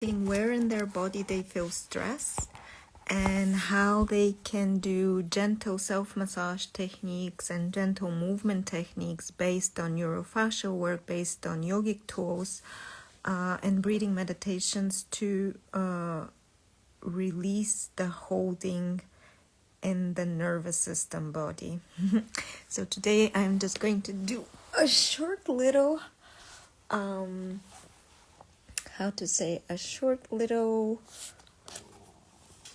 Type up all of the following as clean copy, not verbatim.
where in their body they feel stress and how they can do gentle self-massage techniques and gentle movement techniques based on neurofascial work, based on yogic tools, and breathing meditations to release the holding in the nervous system body. So today I'm just going to do a short little a short little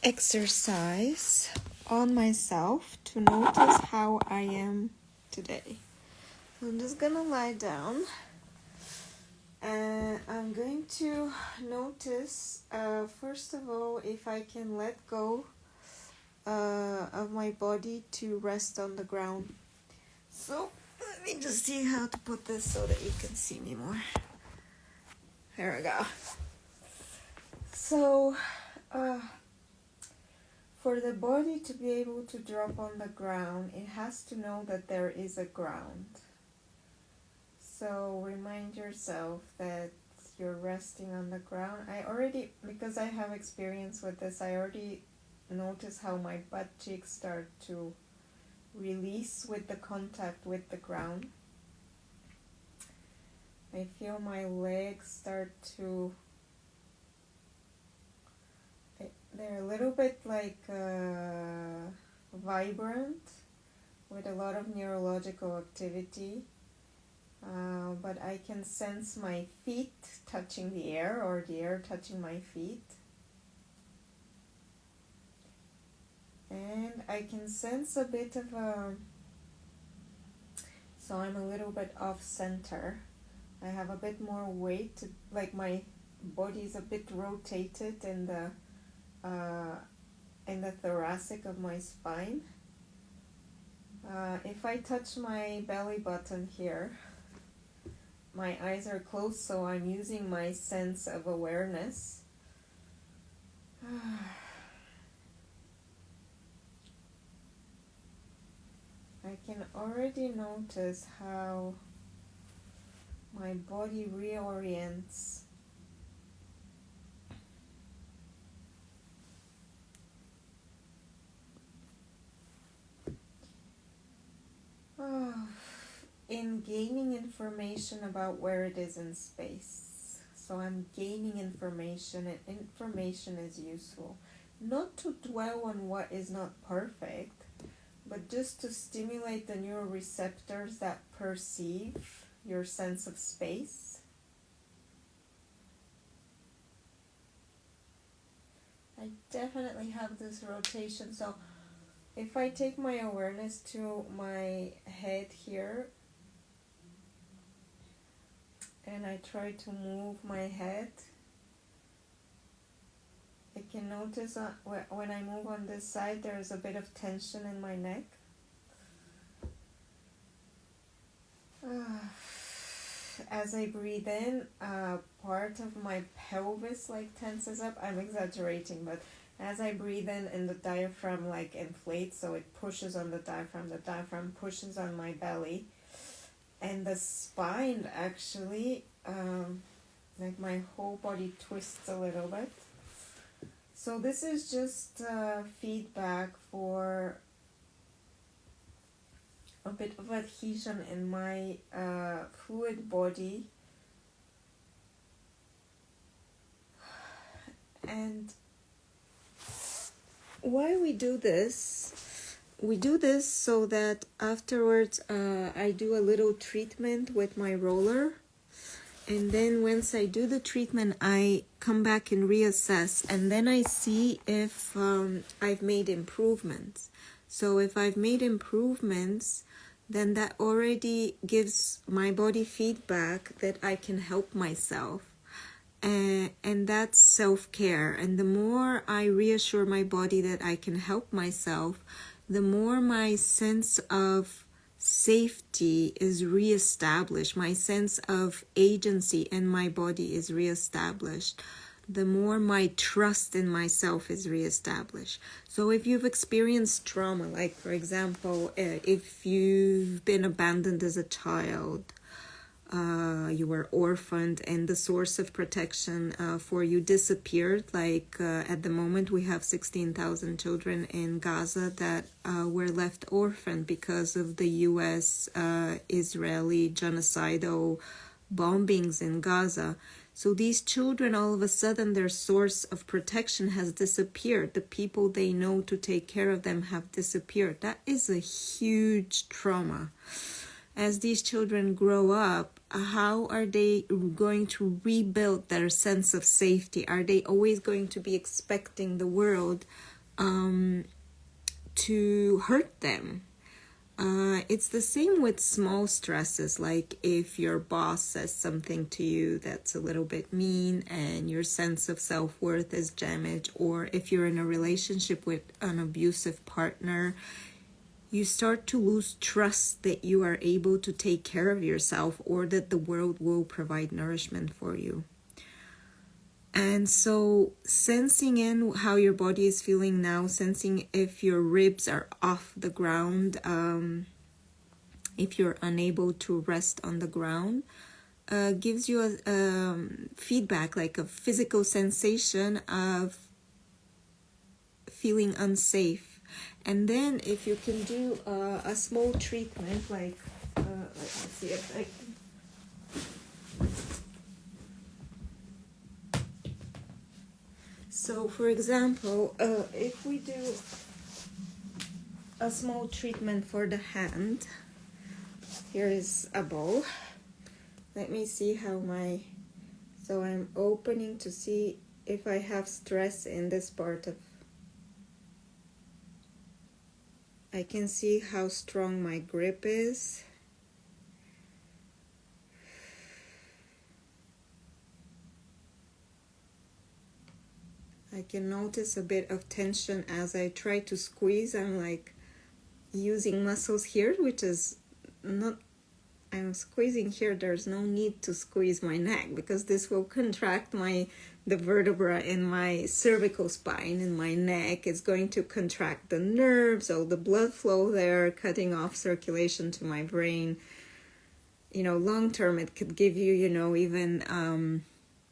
exercise on myself to notice how I am today. So I'm just gonna lie down and I'm going to notice first of all if I can let go of my body to rest on the ground. So let me just see how to put this so that you can see me more. There we go. So, for the body to be able to drop on the ground, it has to know that there is a ground. So remind yourself that you're resting on the ground. Because I have experience with this, I already notice how my butt cheeks start to release with the contact with the ground. I feel my legs start to, they're a little bit like vibrant with a lot of neurological activity, but I can sense my feet touching the air or the air touching my feet. And I can sense a bit of so I'm a little bit off center. I have a bit more weight, like my body is a bit rotated in the thoracic of my spine. If I touch my belly button here, my eyes are closed, so I'm using my sense of awareness. I can already notice how my body reorients. In gaining information about where it is in space. So I'm gaining information, and information is useful. Not to dwell on what is not perfect, but just to stimulate the neuroreceptors that perceive your sense of space. I definitely have this rotation. So if I take my awareness to my head here, and I try to move my head, I can notice when I move on this side, there's a bit of tension in my neck. As I breathe in, part of my pelvis tenses up. I'm exaggerating, but as I breathe in the diaphragm inflates, so it pushes on the diaphragm pushes on my belly, and the spine actually, my whole body twists a little bit. So this is just feedback for a bit of adhesion in my fluid body. And why we do this? We do this so that afterwards I do a little treatment with my roller. And then once I do the treatment, I come back and reassess. And then I see if I've made improvements. So if I've made improvements, then that already gives my body feedback that I can help myself. And that's self-care. And the more I reassure my body that I can help myself, the more my sense of safety is reestablished. My sense of agency in my body is reestablished. The more my trust in myself is reestablished. So if you've experienced trauma, for example, if you've been abandoned as a child, you were orphaned and the source of protection for you disappeared. Like at the moment we have 16,000 children in Gaza that were left orphaned because of the US Israeli genocidal bombings in Gaza. So these children, all of a sudden, their source of protection has disappeared. The people they know to take care of them have disappeared. That is a huge trauma. As these children grow up, how are they going to rebuild their sense of safety? Are they always going to be expecting the world to hurt them? It's the same with small stresses, like if your boss says something to you that's a little bit mean and your sense of self-worth is damaged, or if you're in a relationship with an abusive partner, you start to lose trust that you are able to take care of yourself or that the world will provide nourishment for you. And so sensing in how your body is feeling now, sensing if your ribs are off the ground, if you're unable to rest on the ground, gives you a feedback, like a physical sensation of feeling unsafe. And then if you can do a small treatment, like, let me see if I can. So, for example, if we do a small treatment for the hand, here is a bowl. Let me see how so I'm opening to see if I have stress in this part of, I can see how strong my grip is. I can notice a bit of tension as I try to squeeze. I'm like using muscles here, which is not, I'm squeezing here. There's no need to squeeze my neck because this will contract the vertebra in my cervical spine in my neck. It's going to contract the nerves, all the blood flow there, cutting off circulation to my brain. Long term, it could give you, even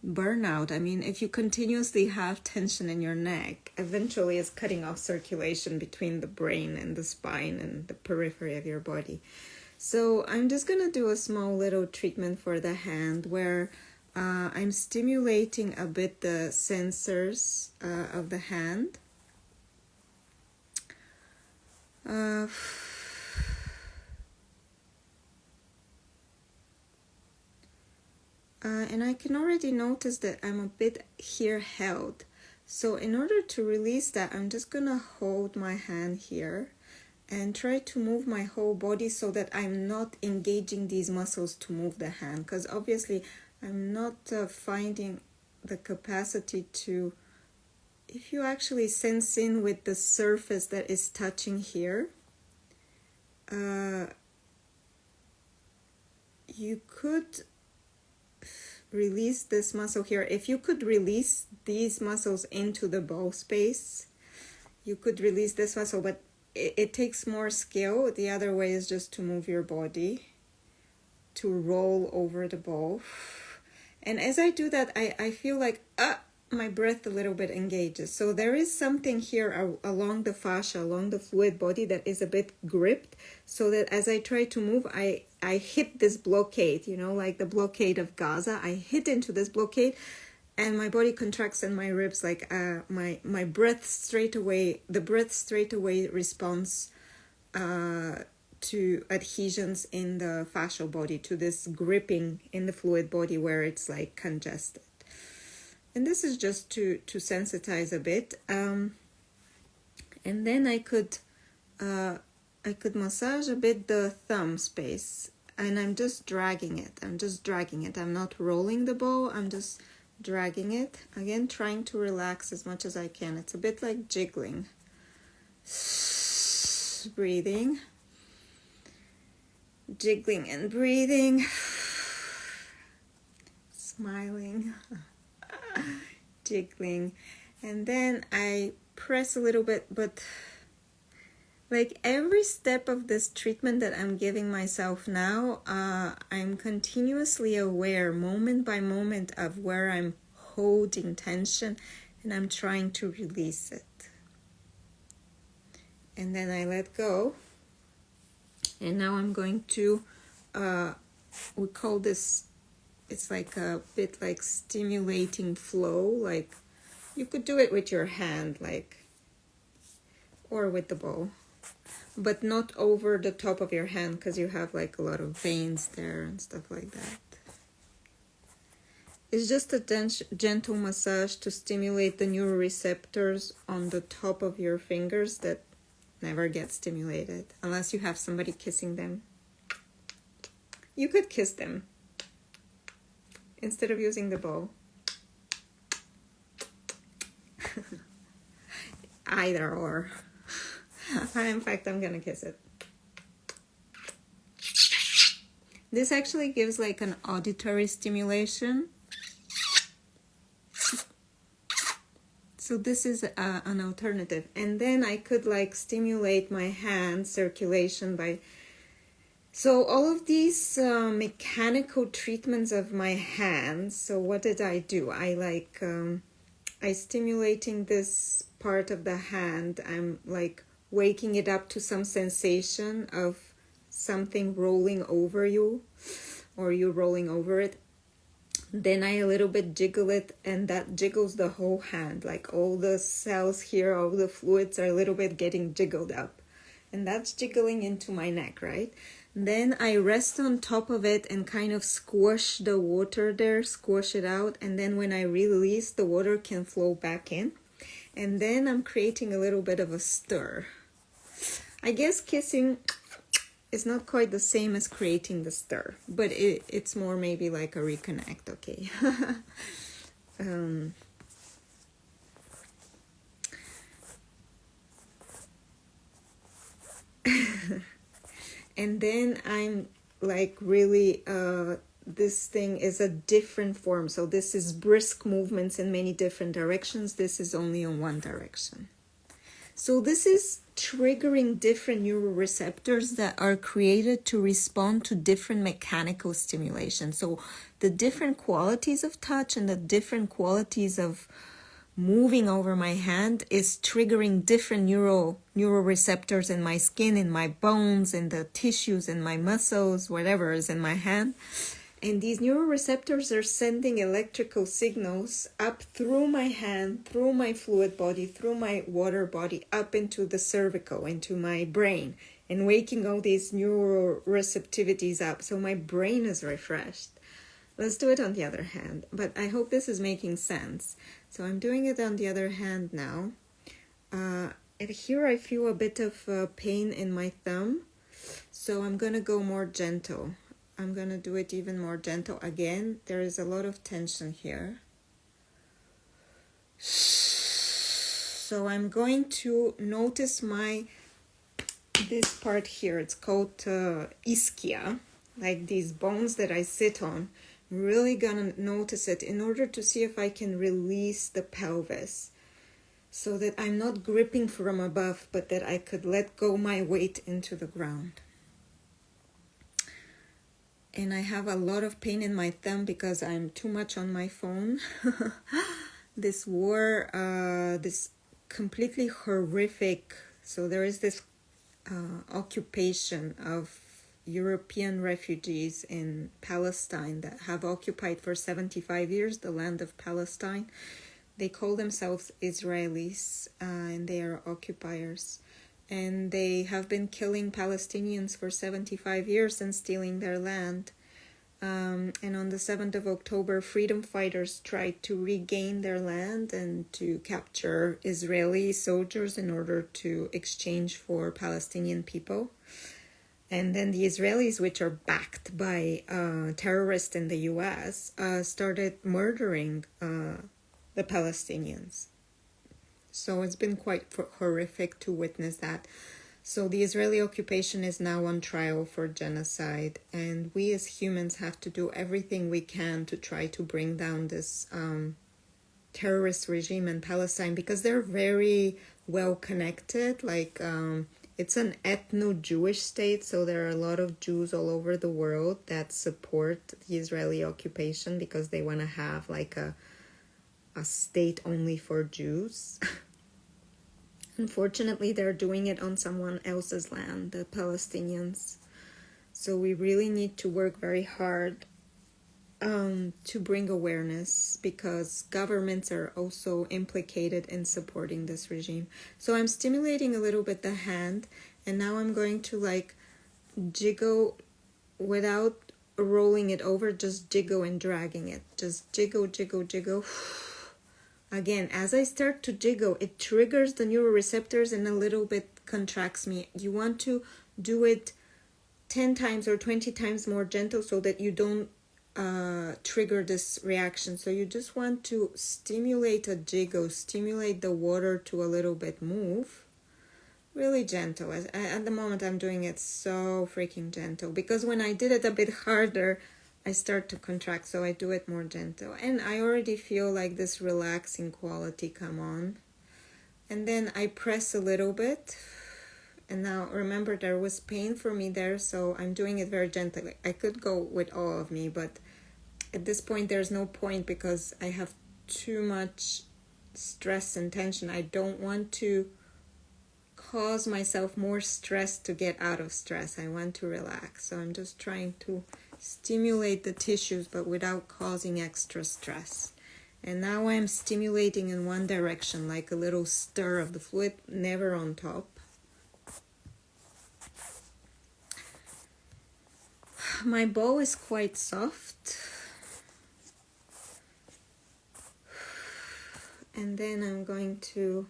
burnout. I mean, if you continuously have tension in your neck, eventually it's cutting off circulation between the brain and the spine and the periphery of your body. So I'm just going to do a small little treatment for the hand where I'm stimulating a bit the sensors of the hand. And I can already notice that I'm a bit here held. So in order to release that, I'm just going to hold my hand here and try to move my whole body so that I'm not engaging these muscles to move the hand. Because obviously I'm not finding the capacity to, if you actually sense in with the surface that is touching here, you could release this muscle here. If you could release these muscles into the bow space, you could release this muscle, but it takes more skill. The other way is just to move your body to roll over the bow. And as I do that, I feel like my breath a little bit engages. So there is something here along the fascia, along the fluid body that is a bit gripped, so that as I try to move, I hit this blockade, like the blockade of Gaza. I hit into this blockade and my body contracts in my ribs, like my breath straight away, the breath straight away responds to adhesions in the fascial body, to this gripping in the fluid body where it's like congested. And this is just to sensitize a bit. And then I could massage a bit the thumb space, and I'm just dragging it. I'm not rolling the bow. I'm just dragging it. Again, trying to relax as much as I can. It's a bit like jiggling. Breathing. Jiggling and breathing. Smiling. Jiggling. And then I press a little bit, but Like every step of this treatment that I'm giving myself now, I'm continuously aware, moment by moment, of where I'm holding tension, and I'm trying to release it. And then I let go. And now I'm going to, we call this, it's like a bit like stimulating flow. Like you could do it with your hand, like, or with the bowl, but not over the top of your hand because you have like a lot of veins there and stuff like that. It's just a gentle massage to stimulate the neuroreceptors on the top of your fingers that never get stimulated unless you have somebody kissing them. You could kiss them instead of using the bowl. Either or. In fact, I'm gonna kiss it. This actually gives like an auditory stimulation. So this is an alternative. And then I could like stimulate my hand circulation by... So all of these mechanical treatments of my hands, so what did I do? I stimulating this part of the hand. I'm like waking it up to some sensation of something rolling over you or you rolling over it. Then I a little bit jiggle it, and that jiggles the whole hand. Like all the cells here, all the fluids are a little bit getting jiggled up. And that's jiggling into my neck, right? Then I rest on top of it and kind of squish the water there, squish it out. And then when I release, the water can flow back in. And then I'm creating a little bit of a stir. I guess kissing is not quite the same as creating the stir, but it's more maybe like a reconnect, okay? And then I'm like really, this thing is a different form. So this is brisk movements in many different directions. This is only in one direction. So this is triggering different neuroreceptors that are created to respond to different mechanical stimulation. So the different qualities of touch and the different qualities of moving over my hand is triggering different neuroreceptors in my skin, in my bones, in the tissues, in my muscles, whatever is in my hand. And these neuroreceptors are sending electrical signals up through my hand, through my fluid body, through my water body, up into the cervical, into my brain, and waking all these neuroreceptivities up. So my brain is refreshed. Let's do it on the other hand. But I hope this is making sense. So I'm doing it on the other hand now. And here I feel a bit of pain in my thumb. So I'm going to go more gentle. I'm going to do it even more gentle. Again, there is a lot of tension here. So I'm going to notice this part here. It's called ischia, like these bones that I sit on. I'm really going to notice it in order to see if I can release the pelvis so that I'm not gripping from above, but that I could let go my weight into the ground. And I have a lot of pain in my thumb because I'm too much on my phone. This war, this completely horrific, so there is this occupation of European refugees in Palestine that have occupied for 75 years the land of Palestine. They call themselves Israelis, and they are occupiers. And they have been killing Palestinians for 75 years and stealing their land. And on the 7th of October, freedom fighters tried to regain their land and to capture Israeli soldiers in order to exchange for Palestinian people. And then the Israelis, which are backed by terrorists in the US, started murdering the Palestinians. So it's been quite horrific to witness that. So the Israeli occupation is now on trial for genocide, and we as humans have to do everything we can to try to bring down this terrorist regime in Palestine, because they're very well connected. Like it's an ethno-Jewish state, so there are a lot of Jews all over the world that support the Israeli occupation because they want to have like a state only for Jews. Unfortunately, they're doing it on someone else's land, the Palestinians. So we really need to work very hard to bring awareness, because governments are also implicated in supporting this regime. So I'm stimulating a little bit the hand, and now I'm going to like jiggle without rolling it over, just jiggle and dragging it. Just jiggle, jiggle, jiggle. Again, as I start to jiggle, it triggers the neuroreceptors and a little bit contracts me. You want to do it 10 times or 20 times more gentle so that you don't trigger this reaction. So you just want to stimulate a jiggle, stimulate the water to a little bit move. Really gentle. At the moment I'm doing it so freaking gentle, because when I did it a bit harder, I start to contract, so I do it more gentle. And I already feel like this relaxing quality come on. And then I press a little bit. And now remember, there was pain for me there, so I'm doing it very gently. I could go with all of me, but at this point there's no point because I have too much stress and tension. I don't want to cause myself more stress to get out of stress. I want to relax. So I'm just trying to stimulate the tissues but without causing extra stress. And now I'm stimulating in one direction, like a little stir of the fluid, never on top. My bow is quite soft. And then I'm going to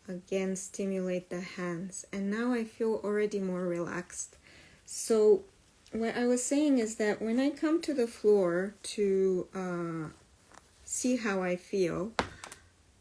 again stimulate the hands. And now I feel already more relaxed. So what I was saying is that when I come to the floor to see how I feel,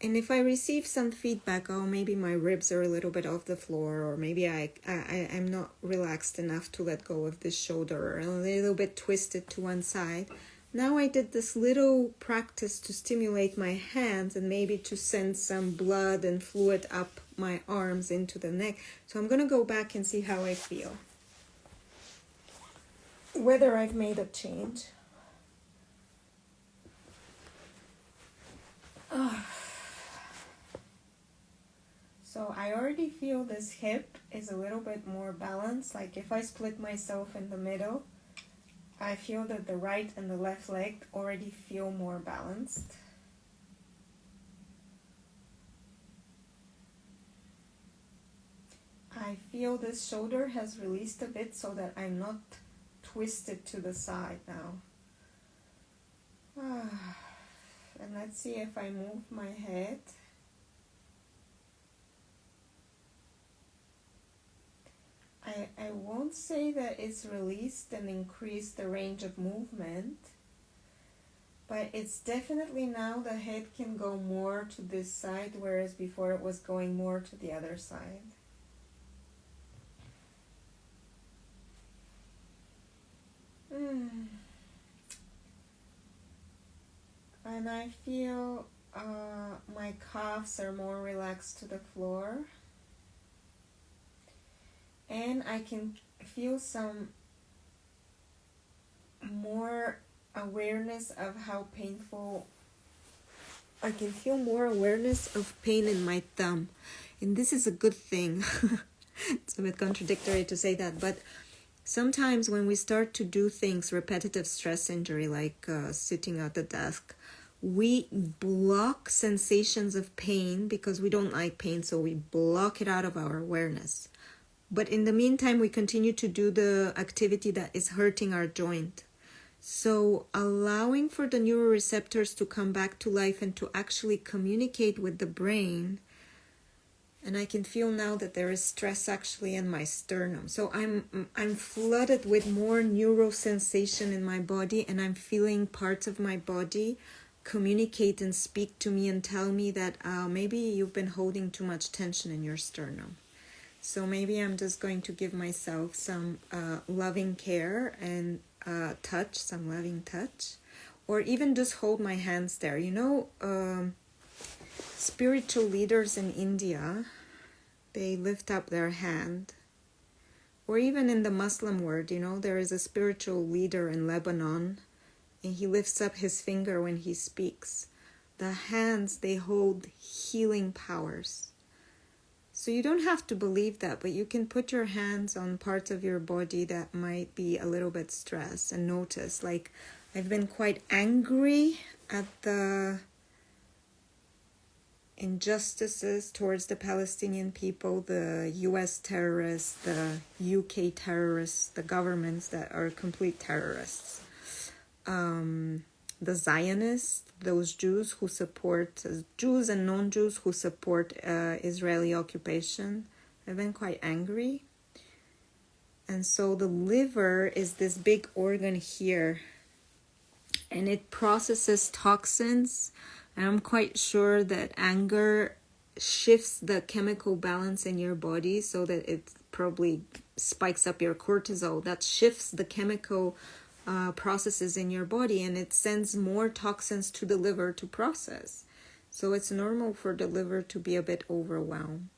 and if I receive some feedback, oh, maybe my ribs are a little bit off the floor, or maybe I'm not relaxed enough to let go of this shoulder, or a little bit twisted to one side. Now I did this little practice to stimulate my hands and maybe to send some blood and fluid up my arms into the neck. So I'm going to go back and see how I feel. Whether I've made a change. So I already feel this hip is a little bit more balanced. Like if I split myself in the middle, I feel that the right and the left leg already feel more balanced. I feel this shoulder has released a bit so that I'm not twisted to the side now. And let's see if I move my head. I won't say that it's released and increased the range of movement, but it's definitely now the head can go more to this side, whereas before it was going more to the other side. And I feel my calves are more relaxed to the floor. And I can feel some more awareness of how painful. I can feel more awareness of pain in my thumb. And this is a good thing. It's a bit contradictory to say that, but sometimes when we start to do things, repetitive stress injury, like sitting at the desk, we block sensations of pain because we don't like pain, so we block it out of our awareness. But in the meantime, we continue to do the activity that is hurting our joint. So allowing for the neuroreceptors to come back to life and to actually communicate with the brain. And I can feel now that there is stress actually in my sternum. So I'm flooded with more neuro sensation in my body, and I'm feeling parts of my body communicate and speak to me and tell me that maybe you've been holding too much tension in your sternum. So maybe I'm just going to give myself some loving care and touch, some loving touch, or even just hold my hands there. You know, spiritual leaders in India, they lift up their hand. Or even in the Muslim world, there is a spiritual leader in Lebanon, and he lifts up his finger when he speaks. The hands, they hold healing powers. So you don't have to believe that, but you can put your hands on parts of your body that might be a little bit stressed and notice. Like, I've been quite angry at the injustices towards the Palestinian people, the US terrorists, the UK terrorists, the governments that are complete terrorists. The Zionists, those Jews who support, Jews and non-Jews who support Israeli occupation. I've been quite angry. And so the liver is this big organ here, and it processes toxins. And I'm quite sure that anger shifts the chemical balance in your body so that it probably spikes up your cortisol. That shifts the chemical processes in your body, and it sends more toxins to the liver to process. So it's normal for the liver to be a bit overwhelmed.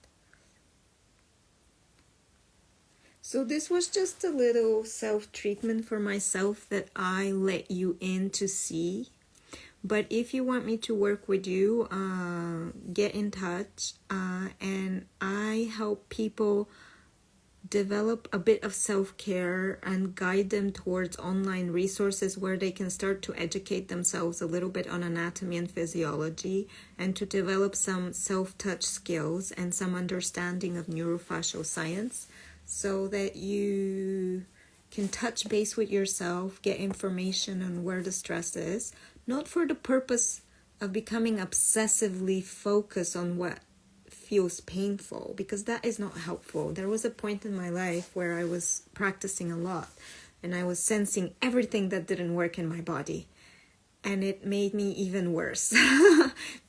So this was just a little self-treatment for myself that I let you in to see. But if you want me to work with you, get in touch. And I help people develop a bit of self-care and guide them towards online resources where they can start to educate themselves a little bit on anatomy and physiology, and to develop some self-touch skills and some understanding of neurofascial science, so that you can touch base with yourself, get information on where the stress is, not for the purpose of becoming obsessively focused on what feels painful, because that is not helpful. There was a point in my life where I was practicing a lot and I was sensing everything that didn't work in my body, and it made me even worse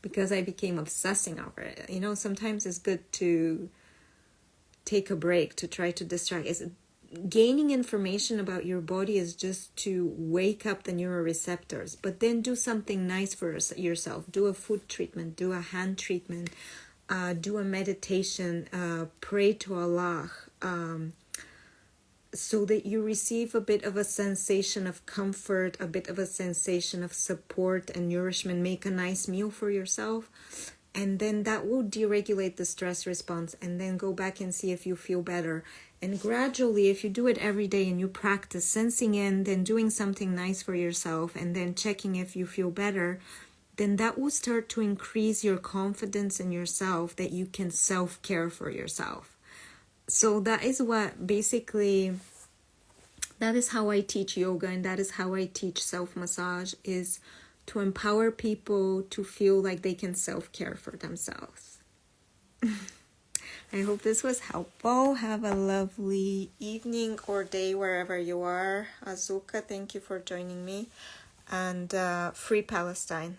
because I became obsessing over it. Sometimes it's good to take a break, to try to distract. Gaining information about your body is just to wake up the neuroreceptors, but then do something nice for yourself. Do a food treatment, do a hand treatment, do a meditation, pray to Allah, so that you receive a bit of a sensation of comfort, a bit of a sensation of support and nourishment. Make a nice meal for yourself, and then that will deregulate the stress response, and then go back and see if you feel better. And gradually, if you do it every day and you practice sensing in, then doing something nice for yourself, and then checking if you feel better, then that will start to increase your confidence in yourself that you can self-care for yourself. So that is what basically, that is how I teach yoga, and that is how I teach self-massage, is to empower people to feel like they can self-care for themselves. I hope this was helpful. Have a lovely evening or day wherever you are. Azuka, thank you for joining me. And free Palestine.